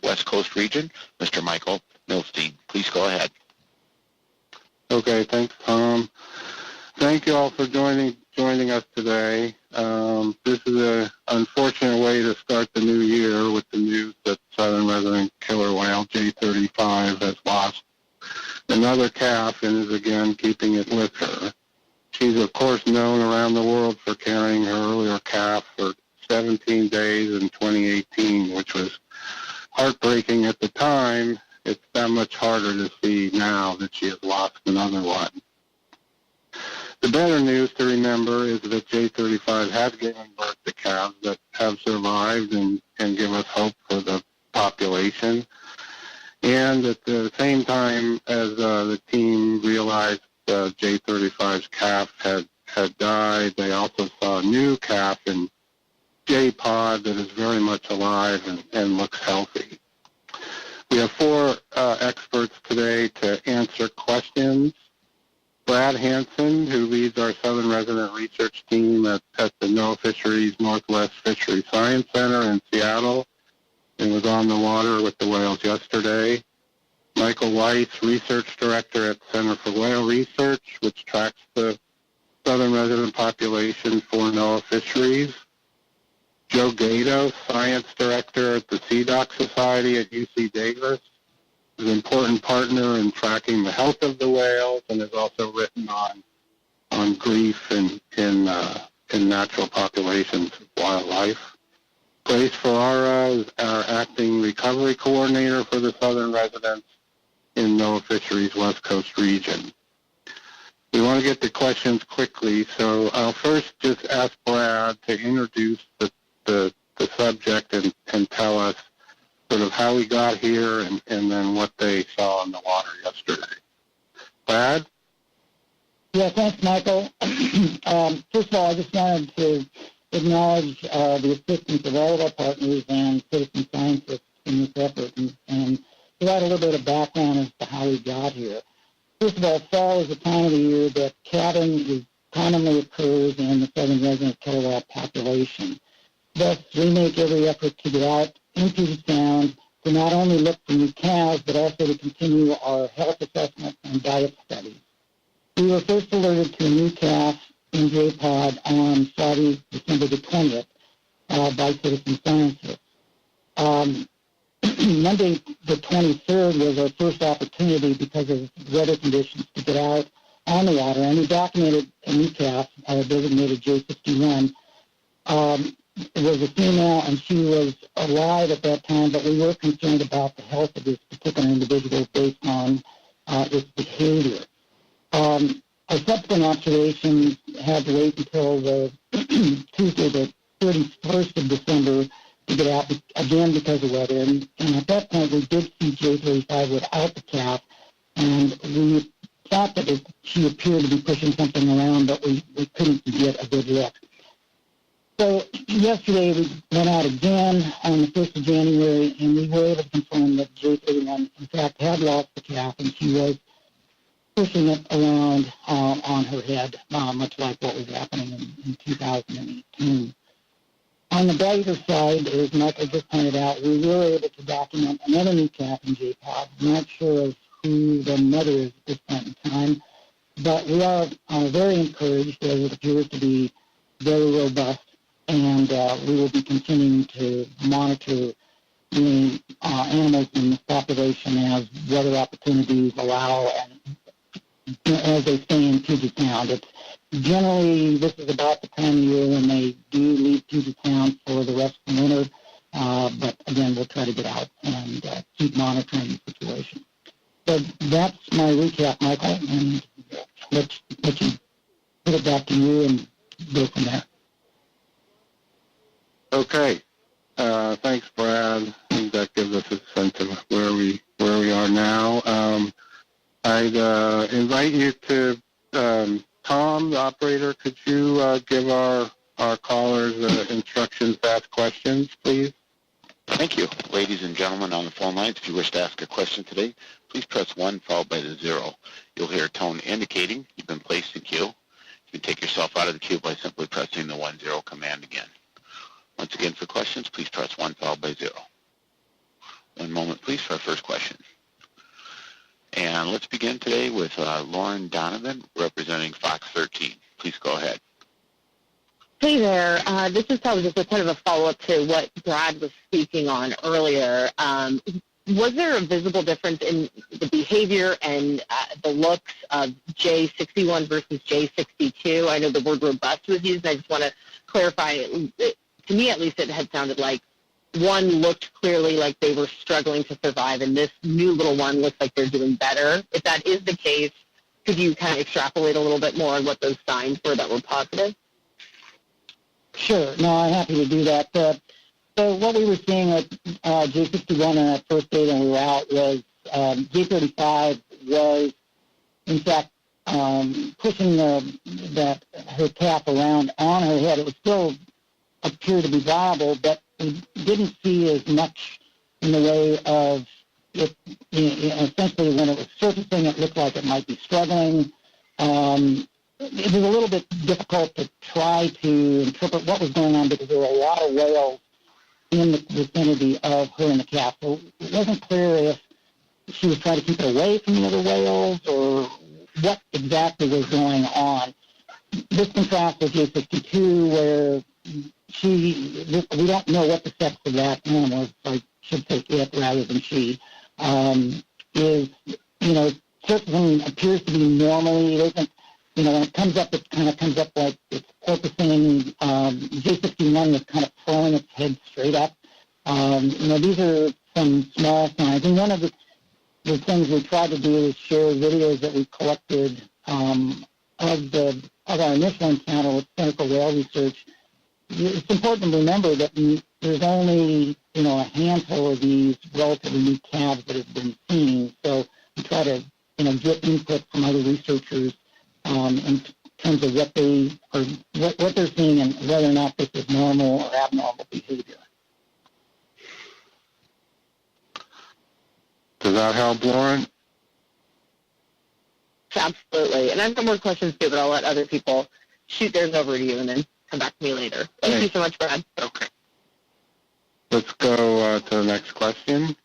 West Coast region, Mr. Michael Milstein. Please go ahead. Okay, thanks, Tom. Thank you all for joining us today. This is an unfortunate way to start the new year with the news that southern resident killer whale J35 has lost another calf and is again keeping it with her. She's, of course, known around the world for carrying her earlier calf for 17 days in 2018, which was heartbreaking at the time. It's that much harder to see now that she has lost another one. The better news to remember is that J35 has given birth to calves that have survived and give us hope for the population. And at the same time as the team realized J35's calf had died, they also saw a new calf in J-pod that is very much alive and looks healthy. We have four experts today to answer questions. Brad Hansen, who leads our Southern Resident Research Team at the NOAA Fisheries Northwest Fisheries Science Center in Seattle, and was on the water with the whales yesterday. Michael Weiss, Research Director at Center for Whale Research, which tracks the southern resident population for NOAA Fisheries. Joe Gato, Science Director at the Sea Dock Society at UC Davis, is an important partner in tracking the health of the whales and has also written on grief in natural populations of wildlife. Grace Ferrara is our acting recovery coordinator for the southern residents in NOAA Fisheries West Coast region. We want to get to questions quickly, so I'll first just ask Brad to introduce the subject and tell us sort of how we got here and then what they saw in the water yesterday. Brad? Yeah, thanks, Michael. First of all, I just wanted to acknowledge the assistance of all of our partners and citizen scientists in this effort and provide a little bit of background as to how we got here. First of all, fall is the time of the year that calving commonly occurs in the southern resident killer whale population. Thus, we make every effort to get out into the sound to not only look for new calves, but also to continue our health assessment and diet studies. We were first alerted to a new calf in J-pod on Friday, December the 20th, by citizen scientists. Monday the 23rd was our first opportunity because of weather conditions to get out on the water, and we documented a new calf, designated J51. It was a female, and she was alive at that time, but we were concerned about the health of this particular individual based on its behavior. Our subsequent observations had to wait until the Tuesday, the 31st of December, to get out again because of weather. And at that point, we did see J35 without the calf, and we thought that she appeared to be pushing something around, but we couldn't get a good look. So yesterday we went out again on the 1st of January, and we were able to confirm that J31, in fact, had lost the calf, and she was pushing it around on her head, much like what was happening in 2018. On the brighter side, as Michael just pointed out, we were able to document another new calf in J-pod. I'm not sure of who the mother is at this point in time, but we are very encouraged as it appears to be very robust. And we will be continuing to monitor the animals in this population as weather opportunities allow and as they stay in Puget Sound. It's generally, this is about the time of year when they do leave Puget Sound for the rest of the winter. But again, we'll try to get out and keep monitoring the situation. So that's my recap, Michael, and let you put it back to you and go from there. Okay. Thanks, Brad. I think that gives us a sense of where we are now. I'd invite you to Tom, the operator. Could you give our callers instructions to ask questions, please? Thank you. Ladies and gentlemen on the phone lines, if you wish to ask a question today, please press 1 followed by the 0. You'll hear a tone indicating you've been placed in queue. You can take yourself out of the queue by simply pressing the 1-0 command again. Once again, for questions, please press 1 followed by 0. One moment. please, for our first question. And let's begin today with Lauren Donovan, representing Fox 13. Please go ahead. Hey there. This is probably just a kind of a follow-up to what Brad was speaking on earlier. Was there a visible difference in the behavior and the looks of J61 versus J62? I know the word robust was used, and I just want to clarify. To me, at least, it had sounded like one looked clearly like they were struggling to survive, and this new little one looks like they're doing better. If that is the case, could you kind of extrapolate a little bit more on what those signs were that were positive? Sure. No, I'm happy to do that. So what we were seeing with J61 in that first data we were out was J35 was, in fact, pushing her cap around on her head. It was still appeared to be viable, but we didn't see as much in the way of it. Essentially, when it was surfacing, it looked like it might be struggling. It was a little bit difficult to try to interpret what was going on because there were a lot of whales in the vicinity of her and the calf. So it wasn't clear if she was trying to keep it away from the other whales or what exactly was going on. This contrasts with J62, where we don't know what the sex of that animal is, so I should say it rather than she, is, certainly appears to be normally. It isn't, when it comes up, it kind of comes up like it's porpoising. J61 was kind of throwing its head straight up. These are some small signs. And one of the things we tried to do is share videos that we collected of our initial encounter with clinical whale research. It's important to remember that there's only, a handful of these relatively new calves that have been seen. So we try to, get input from other researchers in terms of what they're seeing and whether or not this is normal or abnormal behavior. Does that help, Lauren? Absolutely. And I've got more questions too, but I'll let other people shoot theirs over to you and then come back to me later. Thank you so much, Brad. Okay. Let's go to the next question.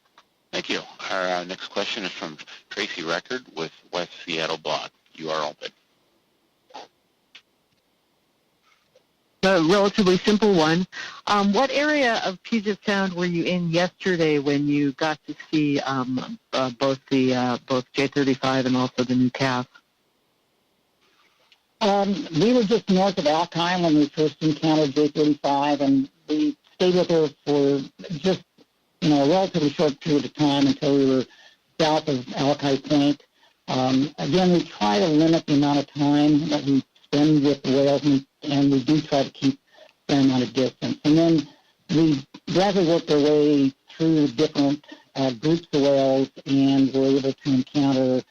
Thank you. Our next question is from Tracy Record with West Seattle Blog. You are open. A relatively simple one. What area of Puget Sound were you in yesterday when you got to see both J35 and also the new calf? We were just north of Alki when we first encountered J35, and we stayed with her for just a relatively short period of time until we were south of Alki Point. Again, we try to limit the amount of time that we spend with the whales, and we do try to keep a fair amount of distance. And then we gradually worked our way through different groups of whales and were able to encounter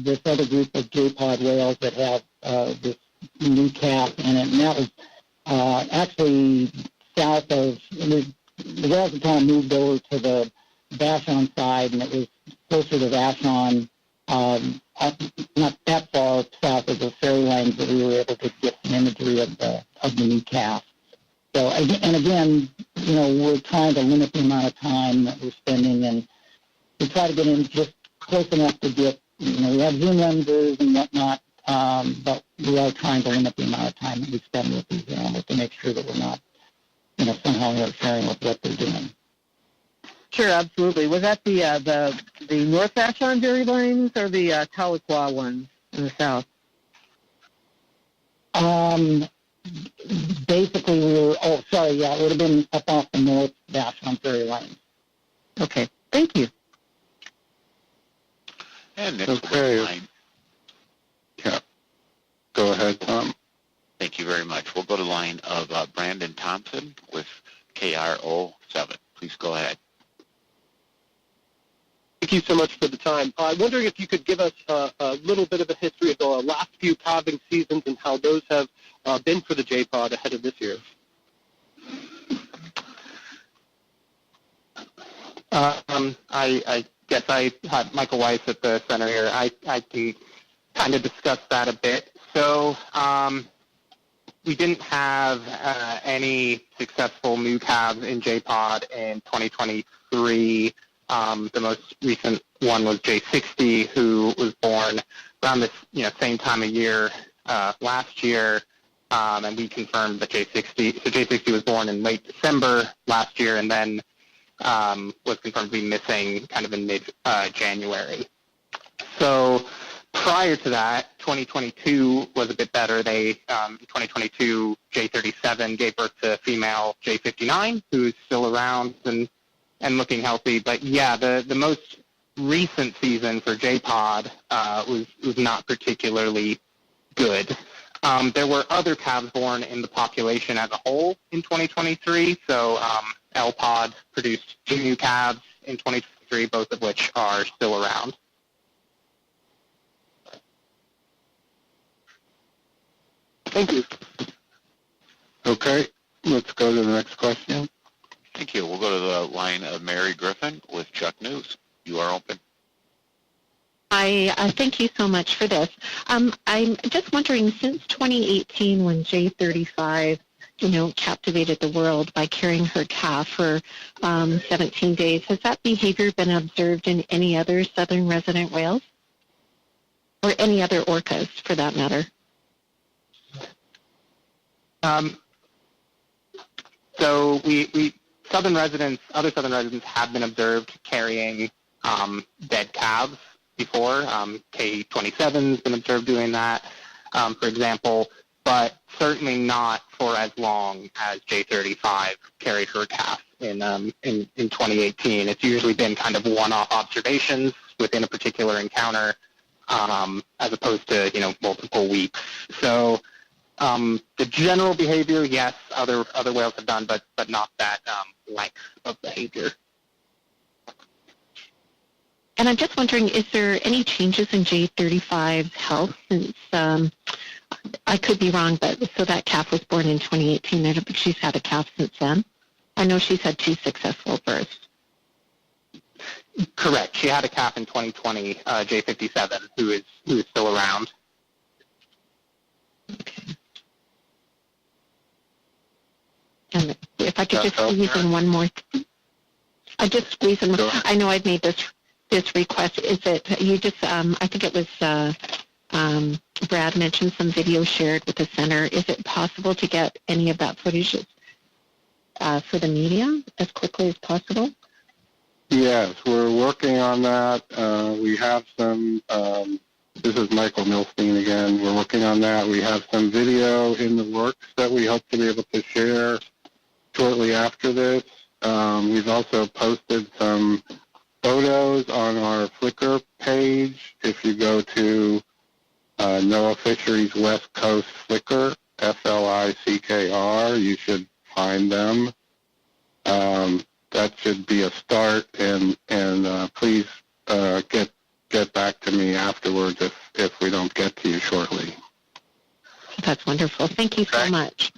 this other group of J-pod whales that have this new calf in it. And that was actually south of, the whales had kind of moved over to the Vashon side, and it was closer to Vashon, not that far south of the ferry lines, that we were able to get some imagery of the new calf. So, and again, we're trying to limit the amount of time that we're spending, and we try to get in just close enough to get, we have zoom lenses and whatnot, but we are trying to limit the amount of time that we spend with these animals to make sure that we're not, somehow interfering with what they're doing. Sure, absolutely. Was that the North Vashon ferry lines or the Tahlequah ones in the south? Basically, it would have been up off the North Vashon ferry lines. Okay, thank you. And next Okay. line. Yeah. Go ahead, Tom. Thank you very much. We'll go to the line of Brandon Thompson with KRO7. Please go ahead. Thank you so much for the time. I'm wondering if you could give us a little bit of a history of the last few calving seasons and how those have been for the J-pod ahead of this year. I guess I had Michael Weiss at the center here. I can kind of discuss that a bit. So we didn't have any successful new calves in J-Pod in 2023. The most recent one was J60, who was born around this same time of year last year, and we confirmed that J60. So J60 was born in late December last year, and then was confirmed to be missing kind of in mid-January. So prior to that, 2022 was a bit better. They, in 2022, J37 gave birth to female J59, who's still around and looking healthy. But yeah, the most recent season for J-Pod was not particularly good. There were other calves born in the population as a whole in 2023. So L-Pod produced 2 new calves in 2023, both of which are still around. Thank you. Okay, let's go to the next question. Thank you. We'll go to the line of Mary Griffin with Chuck News. You are open. I thank you so much for this. I'm just wondering, since 2018, when J35, captivated the world by carrying her calf for 17 days, has that behavior been observed in any other southern resident whales, or any other orcas, for that matter? So other southern residents have been observed carrying dead calves before. K27's been observed doing that, for example, but certainly not for as long as J35 carried her calf in 2018. It's usually been kind of one-off observations within a particular encounter, as opposed to multiple weeks. So the general behavior, yes, other whales have done, but not that length of behavior. And I'm just wondering, is there any changes in J35's health since, I could be wrong, but so that calf was born in 2018. I don't think she's had a calf since then. I know she's had 2 successful births. Correct. She had a calf in 2020, J57, who is still around. Okay. And if I could just squeeze in one more. I just squeeze in. I know I've made this request. Is it you just? I think it was Brad mentioned some video shared with the center. Is it possible to get any of that footage for the media as quickly as possible? Yes, we're working on that. We have some, this is Michael Milstein again. We're working on that. We have some video in the works that we hope to be able to share shortly after this. We've also posted some photos on our Flickr page. If you go to NOAA Fisheries West Coast Flickr, FLICKR, you should find them. That should be a start, and please get back to me afterwards if we don't get to you shortly. That's wonderful. Thank you so much.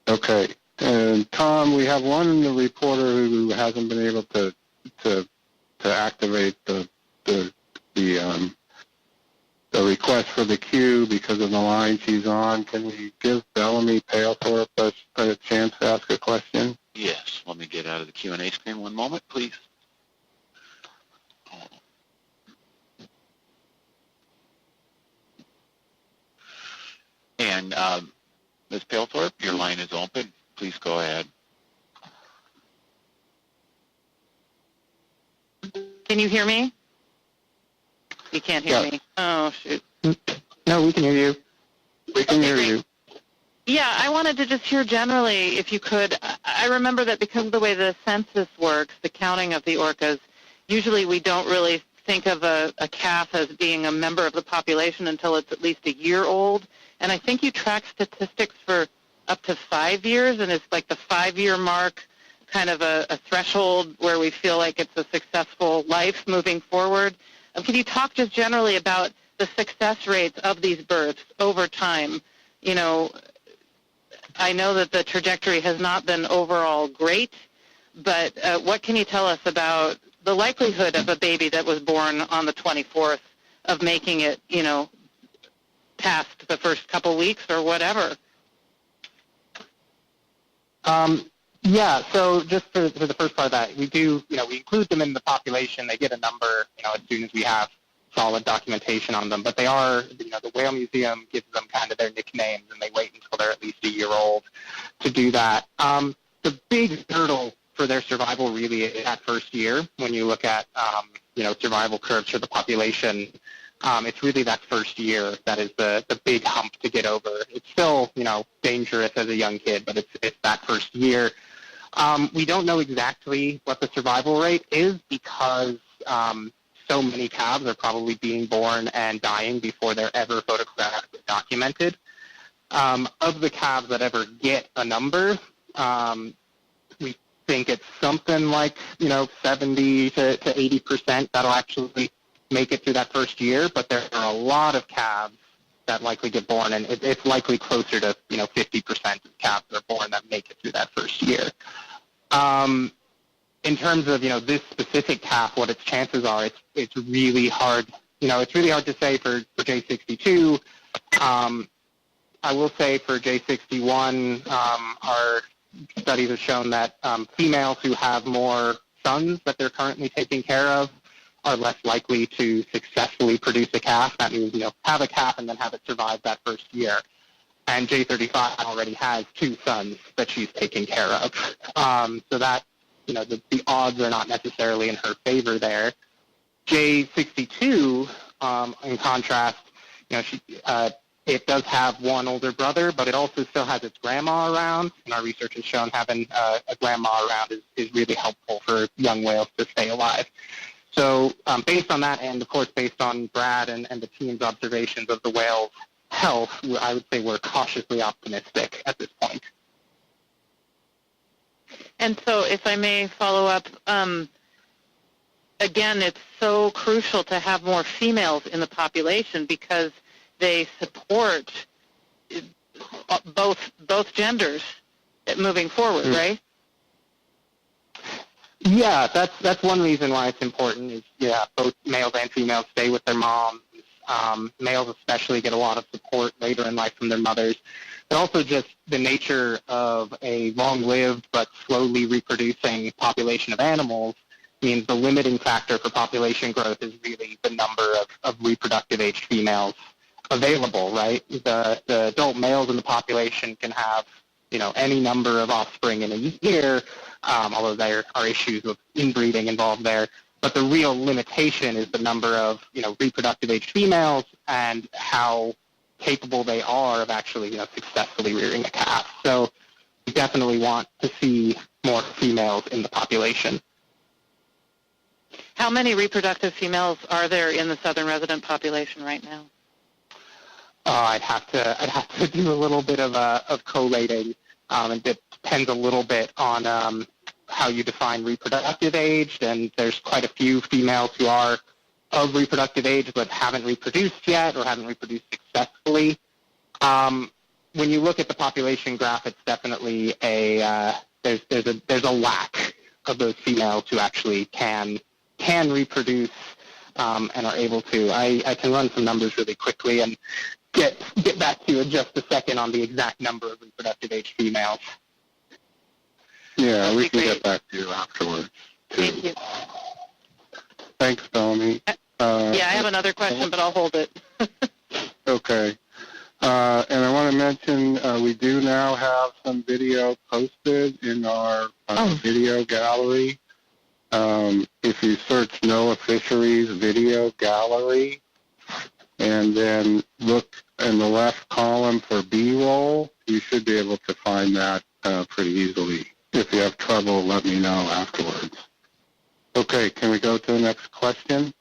Okay. And Tom, we have one reporter who hasn't been able to activate the request for the queue because of the line she's on. Can we give Bellamy Palethorpe a chance to ask a question? Yes. Let me get out of the Q&A screen one moment, please. And Ms. Palethorpe, your line is open. Please go ahead. Can you hear me? You can't hear me. Oh, shoot. No, we can hear you. We can hear you. Yeah, I wanted to just hear generally, if you could, I remember that because of the way the census works, the counting of the orcas, usually we don't really think of a calf as being a member of the population until it's at least a year old. And I think you track statistics for up to 5 years, and it's like the 5-year mark, kind of a threshold where we feel like it's a successful life moving forward. Can you talk just generally about the success rates of these births over time? I know that the trajectory has not been overall great, but what can you tell us about the likelihood of a baby that was born on the 24th of making it, past the first couple weeks or whatever? Yeah, so just for the first part of that, we do, we include them in the population. They get a number, as soon as we have solid documentation on them. But they are, the Whale Museum gives them kind of their nicknames, and they wait until they're at least a year old to do that. The big hurdle for their survival really is that first year. When you look at, survival curves for the population, it's really that first year that is the big hump to get over. It's still, dangerous as a young kid, but it's that first year. We don't know exactly what the survival rate is because so many calves are probably being born and dying before they're ever photographed and documented. Of the calves that ever get a number, we think it's something like, 70 to 80% that'll actually make it through that first year, but there are a lot of calves that likely get born, and it's likely closer to 50% of calves that are born that make it through that first year. In terms of this specific calf, what its chances are, it's really hard. It's really hard to say for J62. I will say for J61, our studies have shown that females who have more sons that they're currently taking care of are less likely to successfully produce a calf. That means, have a calf and then have it survive that first year. And J35 already has 2 sons that she's taking care of. So that, the odds are not necessarily in her favor there. J62, in contrast, it does have one older brother, but it also still has its grandma around. And our research has shown having a grandma around is really helpful for young whales to stay alive. So based on that, and of course based on Brad and the team's observations of the whale's health, I would say we're cautiously optimistic at this point. And so if I may follow up, again, it's so crucial to have more females in the population because they support both genders moving forward, right? Yeah, that's one reason why it's important is, both males and females stay with their moms. Males especially get a lot of support later in life from their mothers. But also just the nature of a long-lived but slowly reproducing population of animals means the limiting factor for population growth is really the number of reproductive age females available, right? The adult males in the population can have, any number of offspring in a year, although there are issues with inbreeding involved there. But the real limitation is the number of, reproductive age females and how capable they are of actually, successfully rearing a calf. So we definitely want to see more females in the population. How many reproductive females are there in the southern resident population right now? I'd have to do a little bit of collating. It depends a little bit on how you define reproductive age, and there's quite a few females who are of reproductive age but haven't reproduced yet or haven't reproduced successfully. When you look at the population graph, it's definitely there's a lack of those females who actually can reproduce and are able to. I can run some numbers really quickly and get back to you in just a second on the exact number of reproductive age females. Yeah, we can get back to you afterwards, too. Thank you. Thanks, Bellamy. Yeah, I have another question, but I'll hold it. Okay. And I want to mention we do now have some video posted in our video gallery. If you search NOAA Fisheries Video Gallery and then look in the left column for B-roll, you should be able to find that pretty easily. If you have trouble, let me know afterwards. Okay, can we go to the next question?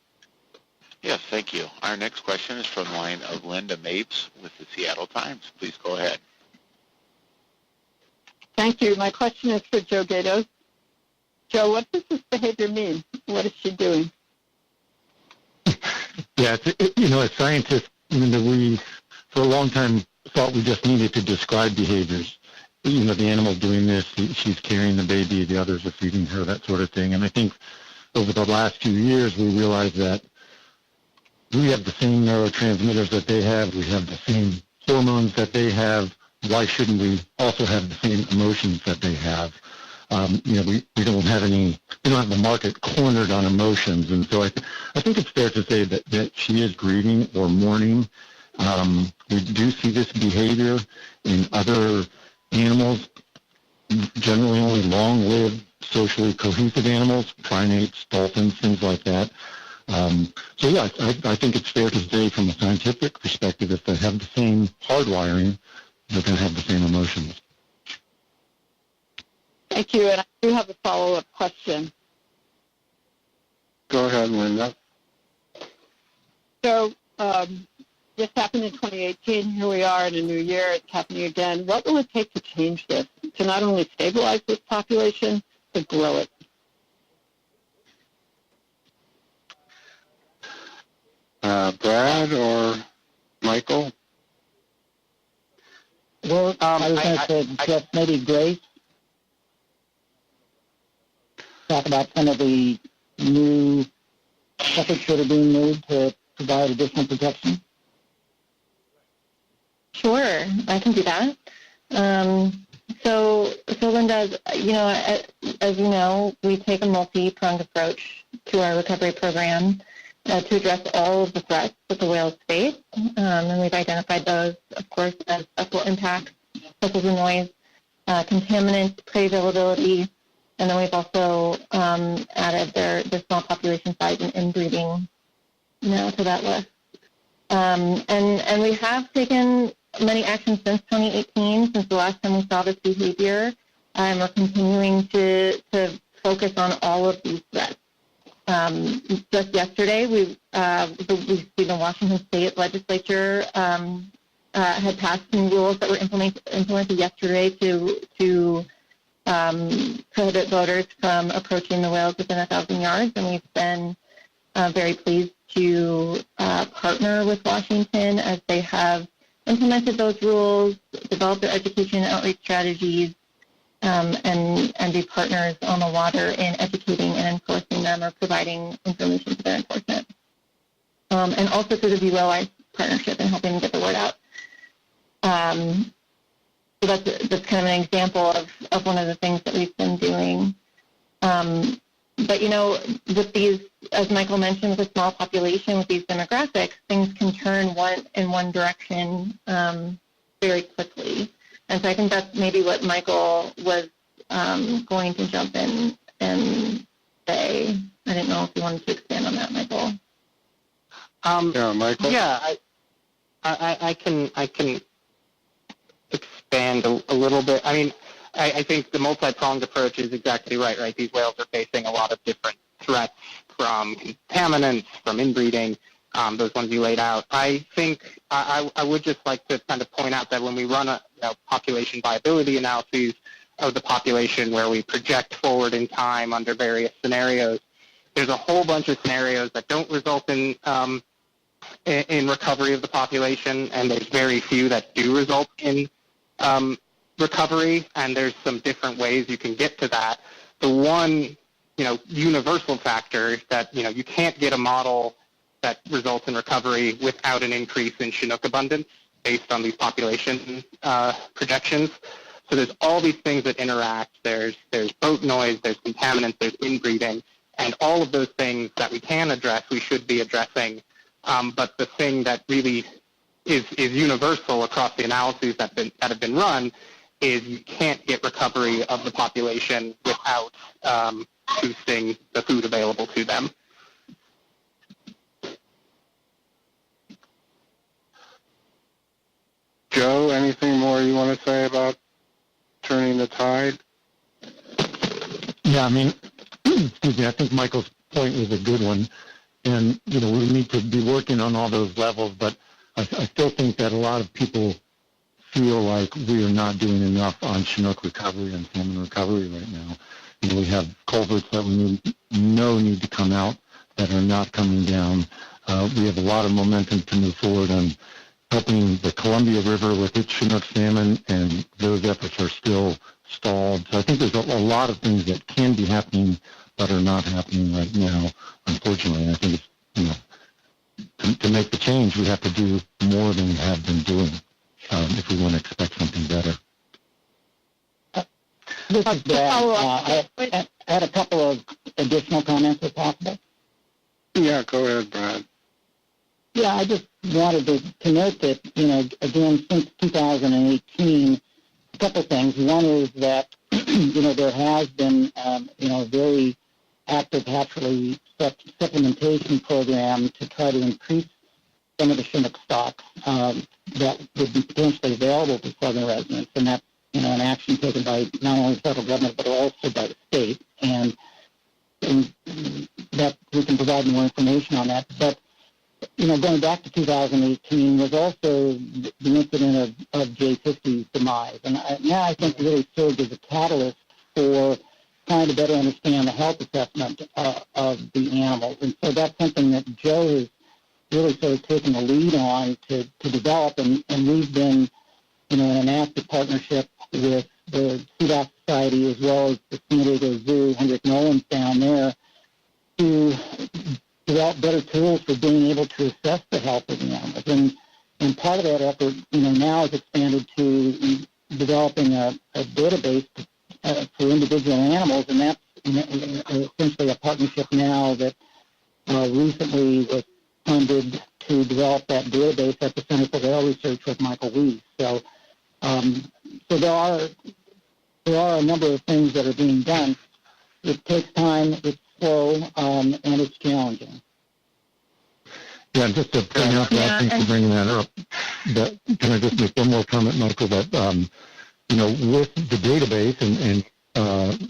Yes, thank you. Our next question is from the line of Linda Mapes with the Seattle Times. Please go ahead. Thank you. My question is for Joe Gatos. Joe, what does this behavior mean? What is she doing? Yeah, as scientists, we for a long time thought we just needed to describe behaviors. The animal's doing this, she's carrying the baby, the others are feeding her, that sort of thing. And I think over the last few years, we realized that we have the same neurotransmitters that they have, we have the same hormones that they have, why shouldn't we also have the same emotions that they have? We don't have the market cornered on emotions, and so I think it's fair to say that she is grieving or mourning. We do see this behavior in other animals, generally only long-lived, socially cohesive animals, primates, dolphins, things like that. So yeah, I think it's fair to say from a scientific perspective, if they have the same hardwiring, they're going to have the same emotions. Thank you. And I do have a follow-up question. Go ahead, Linda. So this happened in 2018. Here we are in a new year. It's happening again. What will it take to change this, to not only stabilize this population, but grow it? Brad or Michael? Well, I was going to suggest maybe Grace talk about some of the new efforts that are being made to provide additional protection. Sure, I can do that. So Linda, as you know, we take a multi-pronged approach to our recovery program to address all of the threats that the whales face, and we've identified those, of course, as vessel impacts, vessels and noise, contaminants, prey availability, and then we've also added their small population size and inbreeding now to that list. And we have taken many actions since 2018, since the last time we saw this behavior, and we're continuing to focus on all of these threats. Just yesterday, the Washington State Legislature had passed some rules that were implemented yesterday to prohibit voters from approaching the whales within 1,000 yards, and we've been very pleased to partner with Washington as they have implemented those rules, developed their education and outreach strategies, and be partners on the water in educating and enforcing them or providing information for their enforcement. And also through the BWI partnership and helping them get the word out. So that's kind of an example of one of the things that we've been doing. But, with these, as Michael mentioned, with a small population, with these demographics, things can turn in one direction very quickly. And so I think that's maybe what Michael was going to jump in and say. I didn't know if you wanted to expand on that, Michael. Yeah, Michael? Yeah, I can expand a little bit. I mean, I think the multi-pronged approach is exactly right? These whales are facing a lot of different threats from contaminants, from inbreeding, those ones you laid out. I think I would just like to kind of point out that when we run a population viability analyses of the population where we project forward in time under various scenarios, there's a whole bunch of scenarios that don't result in recovery of the population, and there's very few that do result in recovery, and there's some different ways you can get to that. The one, universal factor is that, you can't get a model that results in recovery without an increase in Chinook abundance based on these population projections. So there's all these things that interact. There's boat noise, there's contaminants, there's inbreeding, and all of those things that we can address, we should be addressing. But the thing that really is universal across the analyses that have been run is you can't get recovery of the population without boosting the food available to them. Joe, anything more you want to say about turning the tide? Yeah, I mean, excuse me, I think Michael's point was a good one. And, we need to be working on all those levels, but I still think that a lot of people feel like we are not doing enough on Chinook recovery and salmon recovery right now. We have culverts that we need to come out that are not coming down. We have a lot of momentum to move forward on helping the Columbia River with its Chinook salmon, and those efforts are still stalled. So I think there's a lot of things that can be happening but are not happening right now, unfortunately. And I think it's, to make the change, we have to do more than we have been doing. if we want to expect something better. This is Brad. I had a couple of additional comments, if possible. Yeah, go ahead, Brad. Yeah, I just wanted to note that, again, since 2018, a couple things. One is that, there has been, a very active hatchery supplementation program to try to increase some of the Chinook stock that would be potentially available to southern residents, and that's, an action taken by not only the federal government but also by the state, and that we can provide more information on that. But going back to 2018 was also the incident of J50's demise, and I think really served as a catalyst for trying to better understand the health assessment of the animals, and so that's something that Joe has really sort of taken the lead on to develop, and we've been, in an active partnership with the CDOC Society as well as the San Diego Zoo, Hendrick Nolan's down there, to develop better tools for being able to assess the health of the animals. And part of that effort, now is expanded to developing a database for individual animals, and that's essentially a partnership now that recently was funded to develop that database at the Center for Whale Research with Michael Weiss. So there are a number of things that are being done. It takes time, it's slow, and it's challenging. Yeah, just to point out that, thanks for bringing that up. But can I just make one more comment, Michael, that, with the database and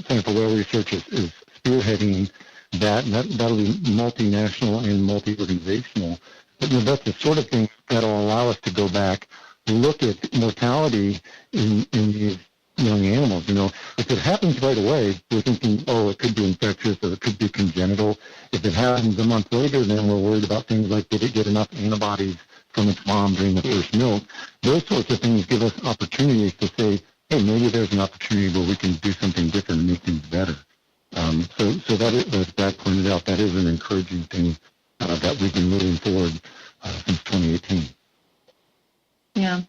Center for Whale Research is spearheading that, and that'll be multinational and multi-organizational. But that's the sort of thing that'll allow us to go back, look at mortality in these young animals. If it happens right away, we're thinking, it could be infectious or it could be congenital. If it happens a month later, then we're worried about things like, did it get enough antibodies from its mom during the first milk? Those sorts of things give us opportunities to say, hey, maybe there's an opportunity where we can do something different and make things better. So that is, as Brad pointed out, that is an encouraging thing that we've been moving forward since 2018. Yeah,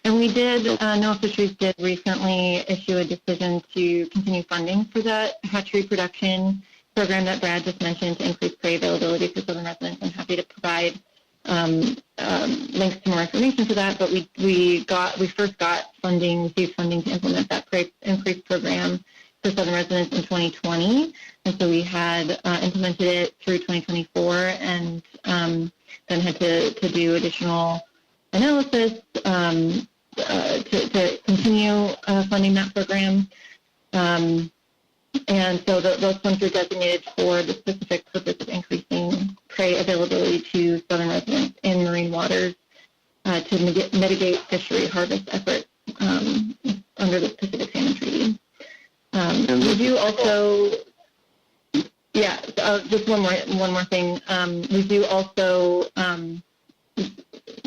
and we did, NOAA Fisheries did recently issue a decision to continue funding for that hatchery production program that Brad just mentioned to increase prey availability for southern residents. I'm happy to provide links to more information to that, but we first got funding, received funding to implement that prey increase program for southern residents in 2020, and so we had implemented it through 2024 and then had to do additional analysis to continue funding that program. And so those funds are designated for the specific purpose of increasing prey availability to southern residents in marine waters to mitigate fishery harvest efforts under the Pacific Salmon Treaty. We do also, just one more thing. We do also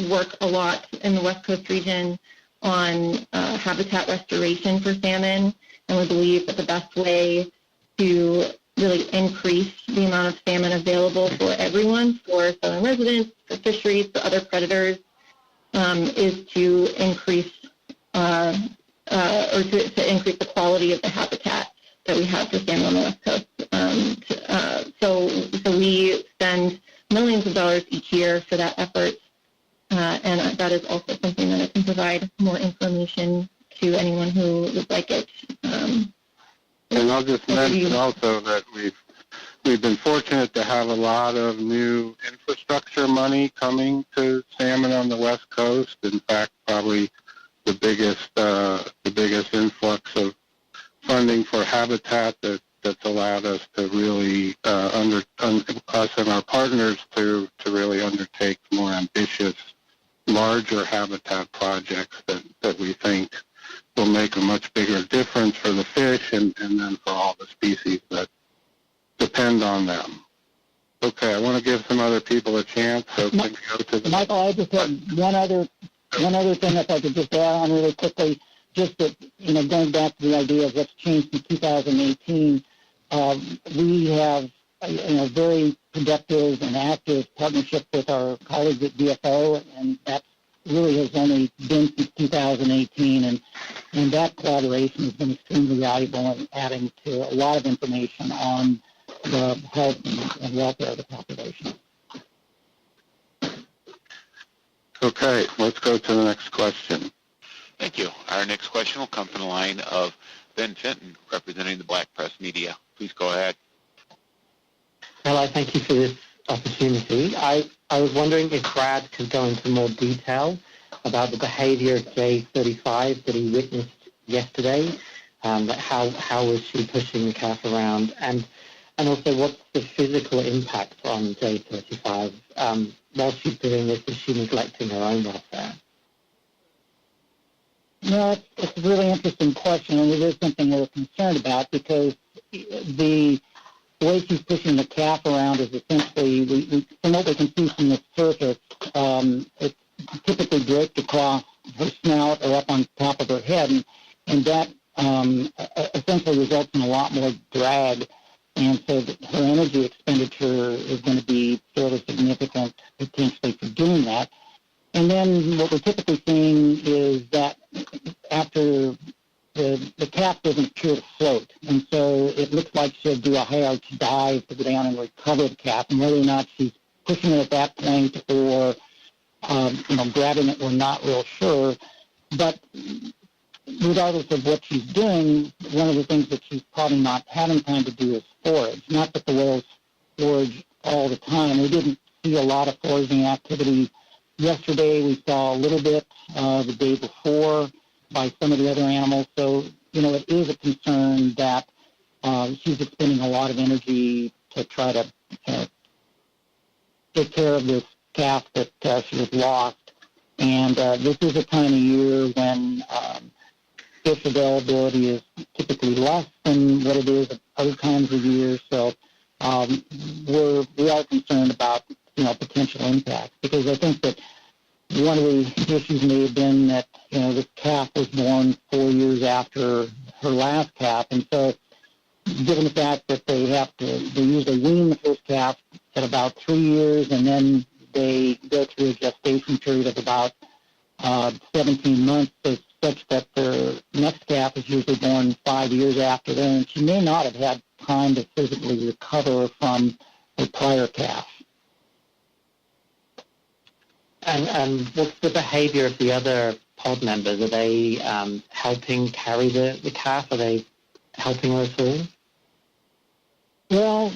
work a lot in the West Coast region on habitat restoration for salmon, and we believe that the best way to really increase the amount of salmon available for everyone, for southern residents, for fisheries, for other predators, is to increase to increase the quality of the habitat that we have for salmon on the West Coast. So we spend millions of dollars each year for that effort. And that is also something that I can provide more information to anyone who would like it. And I'll just mention also that we've been fortunate to have a lot of new infrastructure money coming to salmon on the West Coast. In fact, probably the biggest influx of funding for habitat that's allowed us to really us and our partners to really undertake more ambitious, larger habitat projects that we think will make a much bigger difference for the fish and then for all the species that depend on them. Okay, I want to give some other people a chance. So can we go to the Michael, I just had one other thing if I could just add on really quickly. Just that, going back to the idea of what's changed in 2018, we have a very productive and active partnership with our colleagues at DFO, and that's really has only been since 2018, and that collaboration has been extremely valuable in adding to a lot of information on the health and welfare of the population. Okay, let's go to the next question. Thank you. Our next question will come from the line of Ben Fenton, representing the Black Press Media. Please go ahead. Hello, thank you for this opportunity. I was wondering if Brad could go into more detail about the behavior of J35 that he witnessed yesterday. How was she pushing the calf around? And also, what's the physical impact on J35? While she's doing this, is she neglecting her own welfare? No, it's a really interesting question, and it is something we're concerned about because the way she's pushing the calf around is essentially, from what we can see from the surface, it's typically draped across her snout or up on top of her head, and that essentially results in a lot more drag, and so her energy expenditure is going to be fairly significant potentially for doing that. And then what we're typically seeing is that after the calf doesn't appear to float, and so it looks like she'll do a high arch dive to go down and recover the calf, and whether or not she's pushing it at that point or grabbing it, we're not real sure. But regardless of what she's doing, one of the things that she's probably not having time to do is forage. Not that the whales forage all the time. We didn't see a lot of foraging activity yesterday. We saw a little bit the day before by some of the other animals. So, it is a concern that she's expending a lot of energy to try to take care of this calf that she has lost. And this is a time of year when fish availability is typically less than what it is at other times of year. So we are concerned about potential impacts, because I think that one of the issues may have been that this calf was born 4 years after her last calf, and so given the fact that they usually wean the first calf at about 3 years, and then they go through a gestation period of about 17 months, such that their next calf is usually born 5 years after that, and she may not have had time to physically recover from her prior calf. And what's the behavior of the other pod members? Are they helping carry the calf? Are they helping her at all? Well,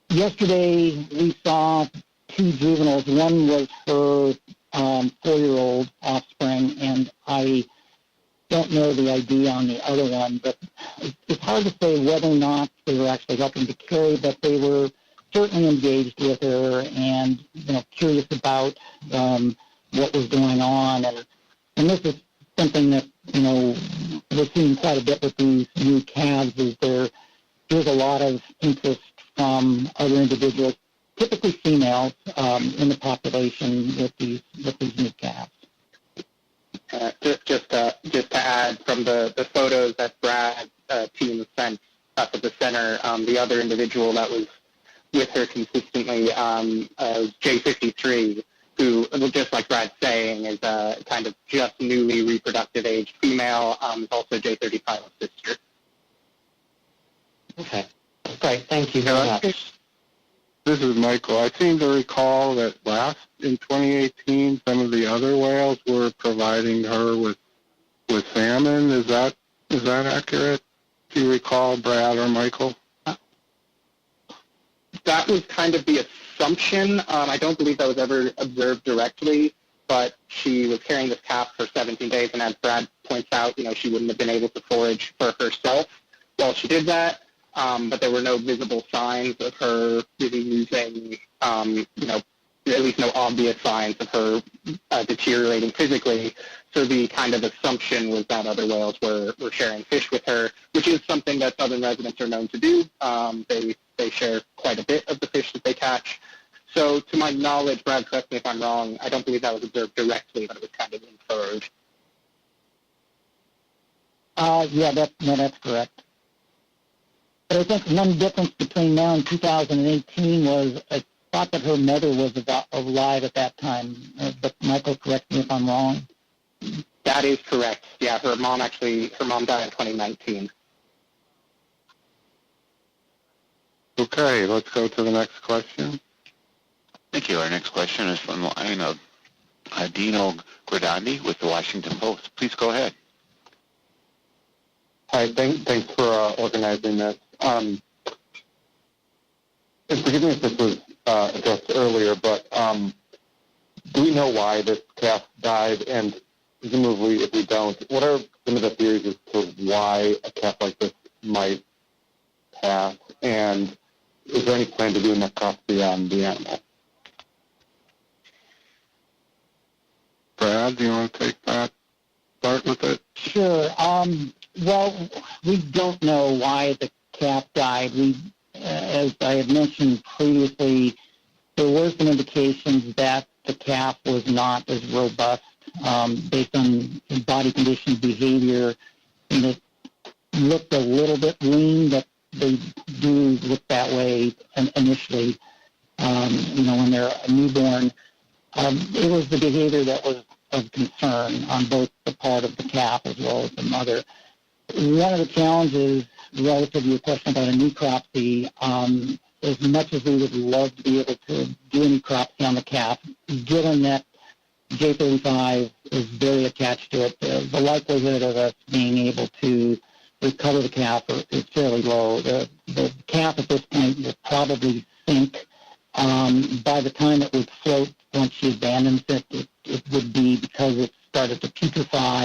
yesterday we saw 2 juveniles. One was her 4-year-old offspring, and I don't know the ID on the other one, but it's hard to say whether or not they were actually helping to carry, but they were certainly engaged with her and curious about what was going on, and this is something that we're seeing quite a bit with these new calves. Is there's a lot of interest from other individuals, typically females, in the population with these new calves. Just to add, from the photos that Brad's team sent up at the center, the other individual that was with her consistently, J53, who, just like Brad's saying, is kind of just newly reproductive age female, is also J35's sister. Okay, great. Thank you very much. This is Michael. I seem to recall that in 2018, some of the other whales were providing her with salmon. Is that accurate? Do you recall, Brad or Michael? That was kind of the assumption. I don't believe that was ever observed directly, but she was carrying this calf for 17 days, and as Brad points out, she wouldn't have been able to forage for herself while she did that. But there were no visible signs of her really losing, at least no obvious signs of her deteriorating physically. So the kind of assumption was that other whales were sharing fish with her, which is something that southern residents are known to do. They share quite a bit of the fish that they catch. So to my knowledge, Brad, correct me if I'm wrong, I don't believe that was observed directly, but it was kind of inferred. Yeah, that's correct. But I think one difference between now and 2018 was thought that her mother was alive at that time. But Michael, correct me if I'm wrong. That is correct. Yeah, her mom died in 2019. Okay, let's go to the next question. Thank you. Our next question is from the line of Dino Gradandi with the Washington Post. Please go ahead. Hi, thanks for organizing this. And forgive me if this was addressed earlier, but do we know why this calf died? And presumably, if we don't, what are some of the theories as to why a calf like this might pass? And is there any plan to do an necropsy on the animal? Brad, do you want to take that? Start with it. Sure. Well, we don't know why the calf died. As I had mentioned previously, there were some indications that the calf was not as robust based on body condition, behavior, and it looked a little bit lean. That they do look that way initially, when they're a newborn. It was the behavior that was of concern on both the part of the calf as well as the mother. One of the challenges relative to your question about a necropsy, as much as we would love to be able to do a necropsy on the calf, given that J35 is very attached to it, the likelihood of us being able to recover the calf is fairly low. The calf at this point will probably sink. By the time it would float, once she abandons it, it would be because it started to putrefy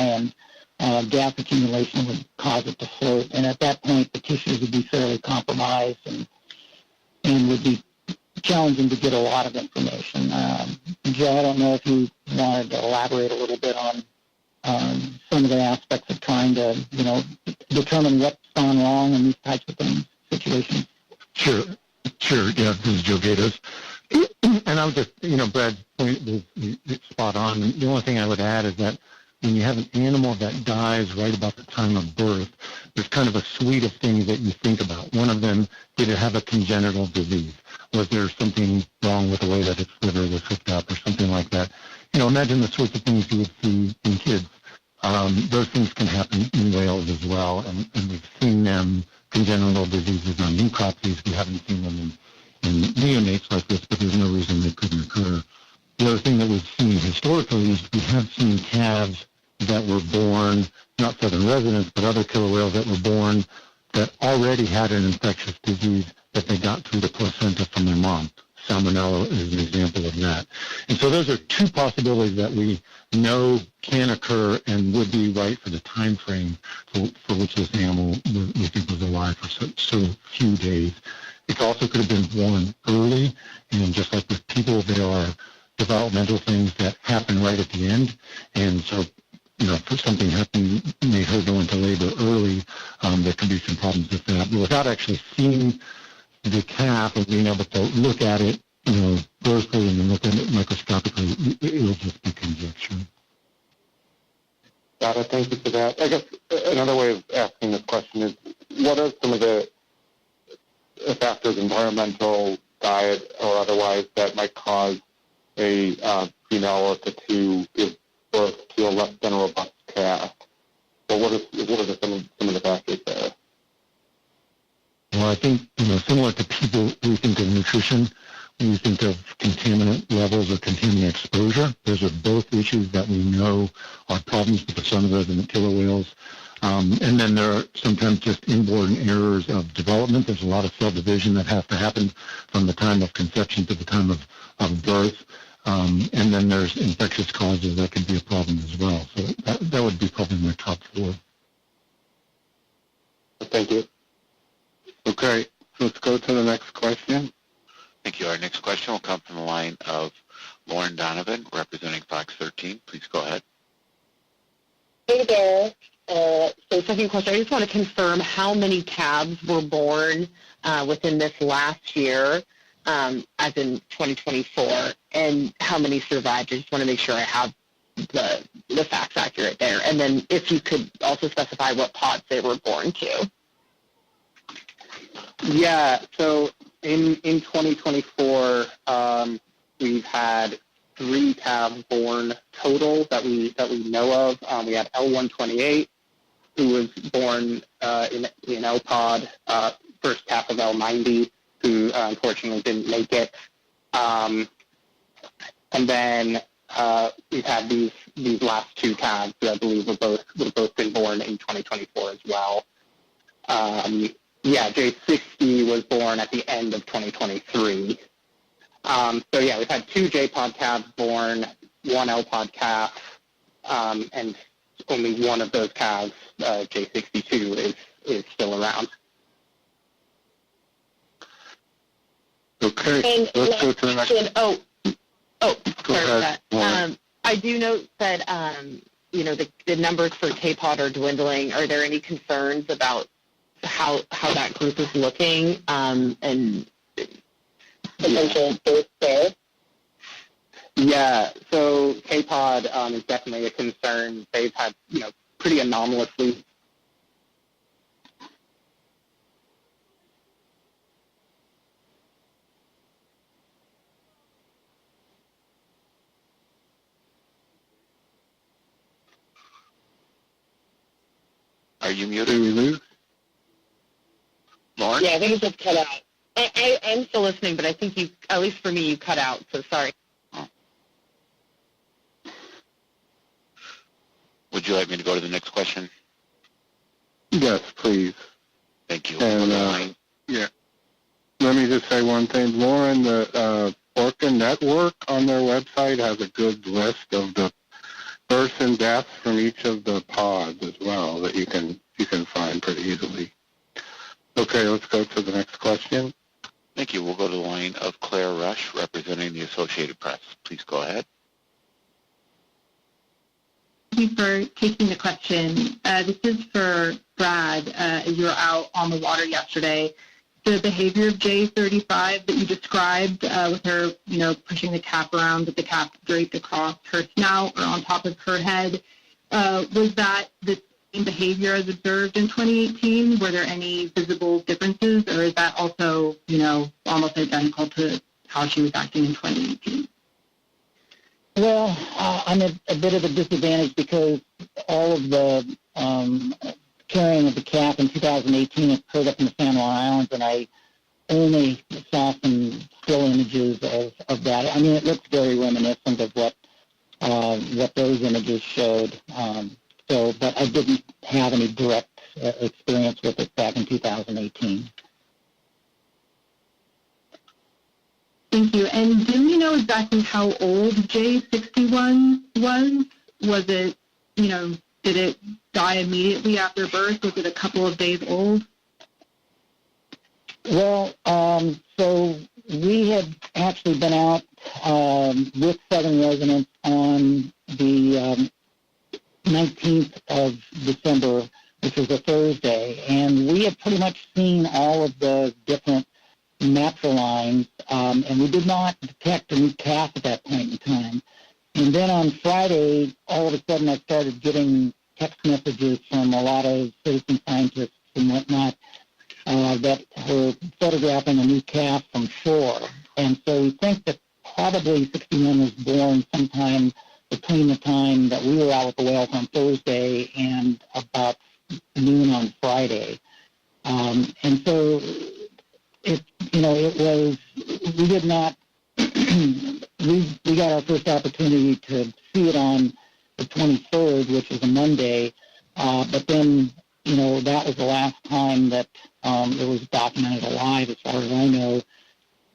and gas accumulation would cause it to float. And at that point, the tissues would be fairly compromised and would be challenging to get a lot of information. Joe, I don't know if you wanted to elaborate a little bit on some of the aspects of trying to, determine what's gone wrong in these types of things, situations. Sure. Yeah, this is Joe Gatos. And I would just, Brad's point is spot on. The only thing I would add is that when you have an animal that dies right about the time of birth, there's kind of a suite of things that you think about. One of them, did it have a congenital disease? Was there something wrong with the way that its liver was hooked up or something like that? Imagine the sorts of things you would see in kids. Those things can happen in whales as well, and we've seen them, congenital diseases on necropsies. We haven't seen them in neonates like this, but there's no reason they couldn't occur. The other thing that we've seen historically is we have seen calves that were born, not southern residents, but other killer whales that were born that already had an infectious disease that they got through the placenta from their mom. Salmonella is an example of that. And so those are two possibilities that we know can occur and would be right for the time frame for which this animal we think was alive for so few days. It also could have been born early, and just like with people, there are developmental things that happen right at the end. And so, if something happened, made her go into labor early, there could be some problems with that. But without actually seeing the calf and being able to look at it, closely and then look at it microscopically, it will just be conjecture. Got it. Thank you for that. I guess another way of asking this question is, what are some of the factors, environmental, diet, or otherwise, that might cause a female orca to give birth to a less than robust calf? Well, what are some of the factors there? Well, I think, similar to people, we think of nutrition, we think of contaminant levels or contaminant exposure. Those are both issues that we know are problems with the southern resident killer whales. And then there are sometimes just inborn errors of development. There's a lot of cell division that has to happen from the time of conception to the time of birth. And then there's infectious causes that can be a problem as well. So that would be probably my top four. Thank you. Okay, let's go to the next question. Thank you. Our next question will come from the line of Lauren Donovan, representing Fox 13. Please go ahead. Hey there. So second question, I just want to confirm how many calves were born within this last year, as in 2024, and how many survived. I just want to make sure I have the facts accurate there. And then if you could also specify what pods they were born to. Yeah, so in 2024, we've had 3 calves born total that we know of. We had L128, who was born in LPOD, first calf of L90, who unfortunately didn't make it. And then we've had these last 2 calves who I believe would both been born in 2024 as well. J60 was born at the end of 2023. So yeah, we've had 2 J-pod calves born, 1 L-pod calf, and only one of those calves, J62, is still around. Okay, And let's go to the next. Go sorry ahead, about Lauren. that. I do note that, the numbers for K-pod are dwindling. Are there any concerns about how that group is looking and potential birth there? Yeah, so K-pod is definitely a concern. They've had, pretty anomalously. Are you muted, Did we lose? Lauren? Yeah, I think it just cut out. I'm still listening, but I think at least for me, you cut out, so sorry. Would you like me to go to the next question? Yes, please. Thank you. And let me just say one thing, Lauren. The Orca Network on their website has a good list of the births and deaths from each of the pods as well that you can find pretty easily. Okay, let's go to the next question. Thank you. We'll go to the line of Claire Rush, representing the Associated Press. Please go ahead. Thank you for taking the question. This is for Brad. As you were out on the water yesterday, the behavior of J35 that you described with her, pushing the cap around with the cap draped across her snout or on top of her head, was that the same behavior as observed in 2018? Were there any visible differences, or is that also, almost identical to how she was acting in 2018? Well, I'm at a bit of a disadvantage because all of the carrying of the cap in 2018 occurred up in the San Juan Islands, and I only saw some still images of that. I mean, it looks very reminiscent of what those images showed. But I didn't have any direct experience with it back in 2018. Thank you. And do you know exactly how old J61 was? Was it, did it die immediately after birth? Was it a couple of days old? Well, so we had actually been out with Southern residents on the 19th of December, which was a Thursday, and we had pretty much seen all of the different natural lines, and we did not detect a new calf at that point in time. And then on Friday, all of a sudden I started getting text messages from a lot of citizen scientists and whatnot that were photographing a new calf from shore. And so we think that probably 61 was born sometime between the time that we were out with the whales on Thursday and about noon on Friday. And so it was, we did not, we got our first opportunity to see it on the 23rd, which is a Monday, but then, that was the last time that it was documented alive, as far as I know,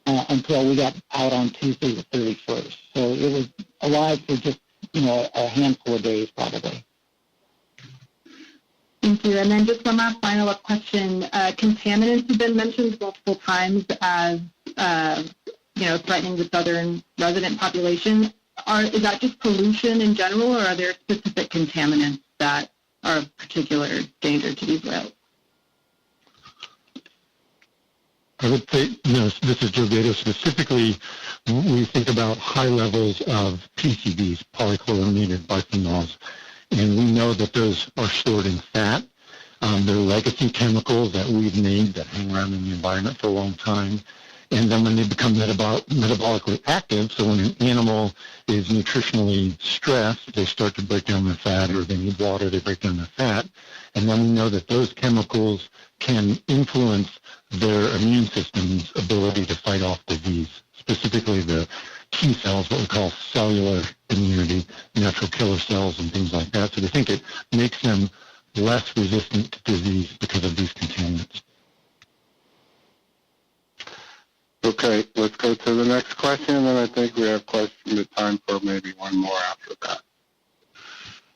until we got out on Tuesday the 31st. So it was alive for just, a handful of days probably. Thank you. And then just one last final question. Contaminants have been mentioned multiple times as, threatening the southern resident population. Is that just pollution in general, or are there specific contaminants that are of particular danger to these whales? I would say, this is Joe Gato. Specifically, we think about high levels of PCBs, polychlorinated biphenyls, and we know that those are stored in fat. They're legacy chemicals that we've made that hang around in the environment for a long time, And then when they become metabolically active, so when an animal is nutritionally stressed, they start to break down their fat, or they need water, they break down their fat. And then we know that those chemicals can influence their immune system's ability to fight off disease, specifically the T cells, what we call cellular immunity, natural killer cells and things like that. So they think it makes them less resistant to disease because of these contaminants. Okay, let's go to the next question, and then I think we have time for maybe one more after that.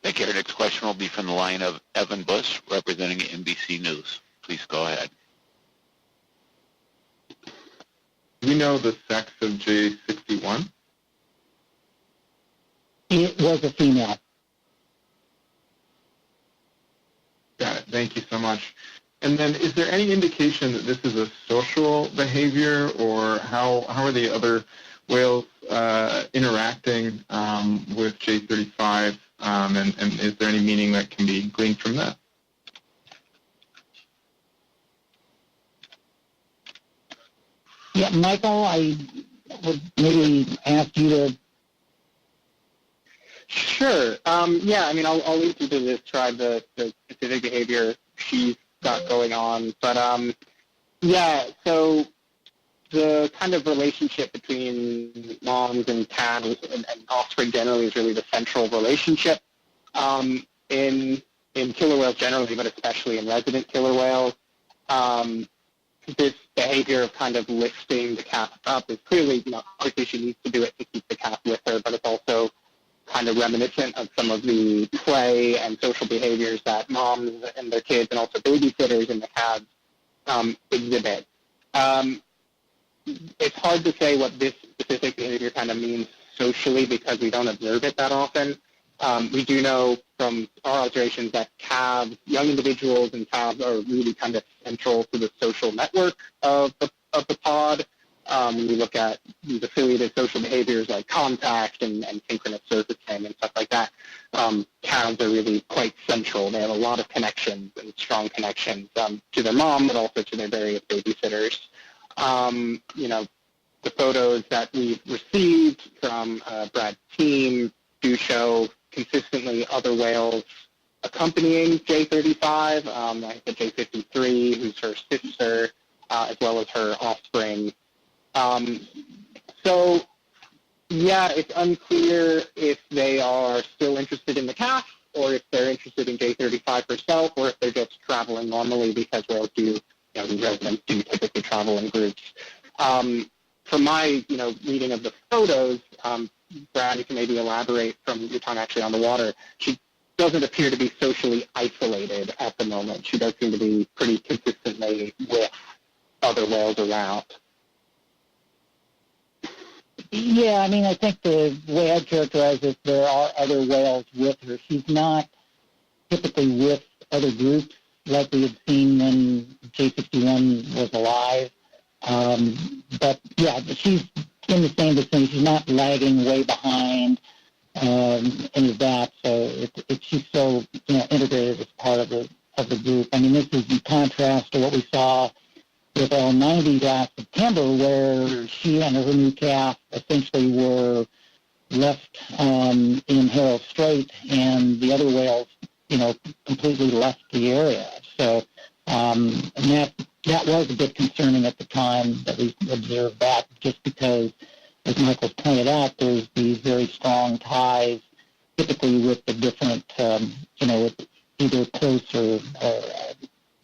Thank you. Our next question will be from the line of Evan Bush, representing NBC News. Please go ahead. Do we know the sex of J61? It was a female. Got it. Thank you so much. And then is there any indication that this is a social behavior, or how are the other whales interacting with J35, and is there any meaning that can be gleaned from that? Yeah, Michael, I would maybe ask you to. Sure. Yeah, I mean, I'll leave you to describe the specific behavior she's got going on. But, yeah, so the kind of relationship between moms and calves and offspring generally is really the central relationship in killer whales generally, but especially in resident killer whales. This behavior of kind of lifting the calf up is clearly, obviously she needs to do it to keep the calf with her, but it's also kind of reminiscent of some of the play and social behaviors that moms and their kids and also babysitters in the calves exhibit. It's hard to say what this specific behavior kind of means socially because we don't observe it that often. We do know from our observations that calves, young individuals and calves are really kind of central to the social network of the pod. When we look at these affiliated social behaviors like contact and synchronous surfacing and stuff like that, calves are really quite central. They have a lot of connections and strong connections to their mom, but also to their various babysitters. The photos that we've received from Brad's team do show consistently other whales accompanying J35, like the J53, who's her sister, as well as her offspring. So, yeah, it's unclear if they are still interested in the calf or if they're interested in J35 herself or if they're just traveling normally because whales do, these residents do typically travel in groups. From my, reading of the photos, Brad, you can maybe elaborate from your time actually on the water. She doesn't appear to be socially isolated at the moment. She does seem to be pretty consistently with other whales around. Yeah, I mean, I think the way I'd characterize it, there are other whales with her. She's not typically with other groups like we had seen when J61 was alive. But, yeah, she's in the same vicinity. She's not lagging way behind any of that. So she's so, integrated as part of the group. I mean, this is in contrast to what we saw with L90 last September, where she and her new calf essentially were left in Harrow Strait, and the other whales, completely left the area. So and that was a bit concerning at the time that we observed that, just because, as Michael's pointed out, there's these very strong ties, typically with the different, with either close or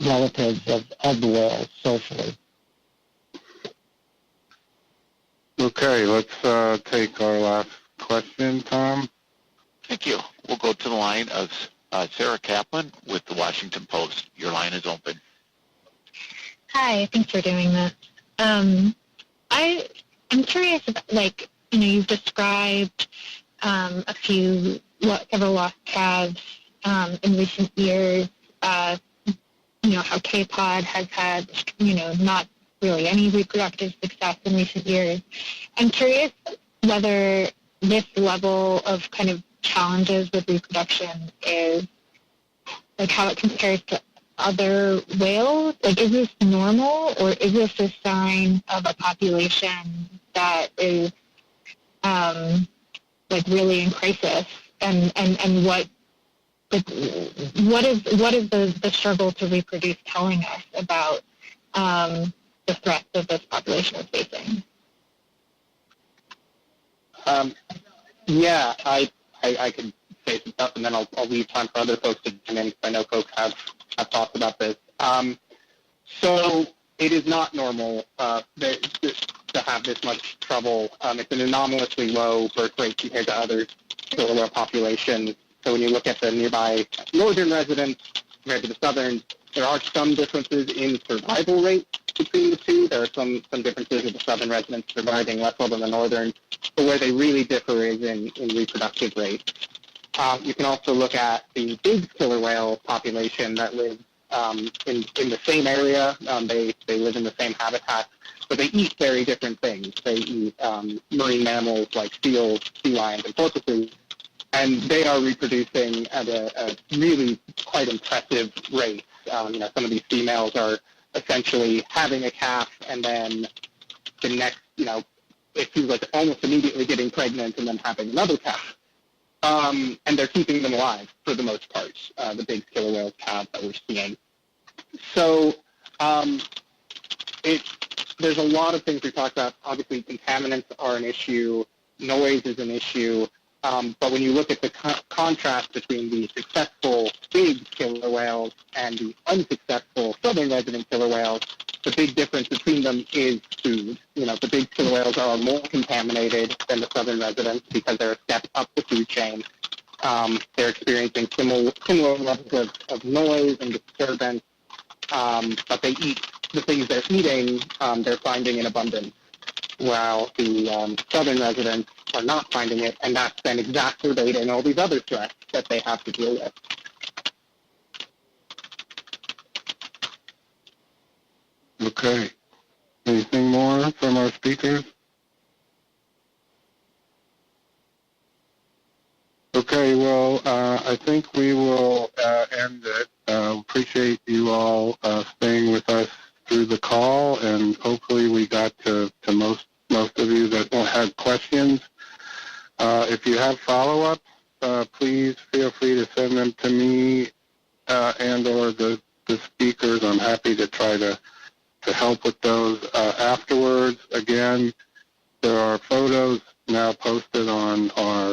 relatives of the whales socially. Okay, let's take our last question, Tom. Thank you. We'll go to the line of Sarah Kaplan with the Washington Post. Your line is open. Hi, thanks for doing this. I'm curious about, you've described several lost calves in recent years, how K-Pod has had, not really any reproductive success in recent years. I'm curious whether this level of kind of challenges with reproduction is, how it compares to other whales? Like, is this normal, or is this a sign of a population that is like really in crisis? And what is the struggle to reproduce telling us about the threats that this population is facing? Yeah, I could say some stuff, and then I'll leave time for other folks to come in, because I know folks have thoughts about this. So it is not normal to have this much trouble. It's an anomalously low birth rate compared to other killer whale populations. So when you look at the nearby northern residents compared to the southern, there are some differences in survival rate between the two. There are some differences with the southern residents surviving less well than the northern, but where they really differ is in reproductive rate. You can also look at the big killer whale population that lives in the same area. They live in the same habitat, but they eat very different things. They eat marine mammals like seals, sea lions, and porpoises, and they are reproducing at a really quite impressive rate. Some of these females are essentially having a calf, and then the next, it seems like almost immediately getting pregnant and then having another calf. And they're keeping them alive for the most part, the big killer whale calves that we're seeing. So there's a lot of things we talked about. Obviously, contaminants are an issue. Noise is an issue. But when you look at the contrast between the successful big killer whales and the unsuccessful southern resident killer whales, the big difference between them is food. The big killer whales are more contaminated than the southern residents because they're a step up the food chain. They're experiencing similar levels of noise and disturbance, but they eat the things they're eating, they're finding in abundance, while the southern residents are not finding it, and that's then exacerbating all these other threats that they have to deal with. Okay. Anything more from our speakers? Okay, well, I think we will end it. Appreciate you all staying with us through the call, and hopefully we got to most of you that had questions. If you have follow-up, please feel free to send them to me and or the speakers. I'm happy to try to help with those afterwards. Again, there are photos now posted on our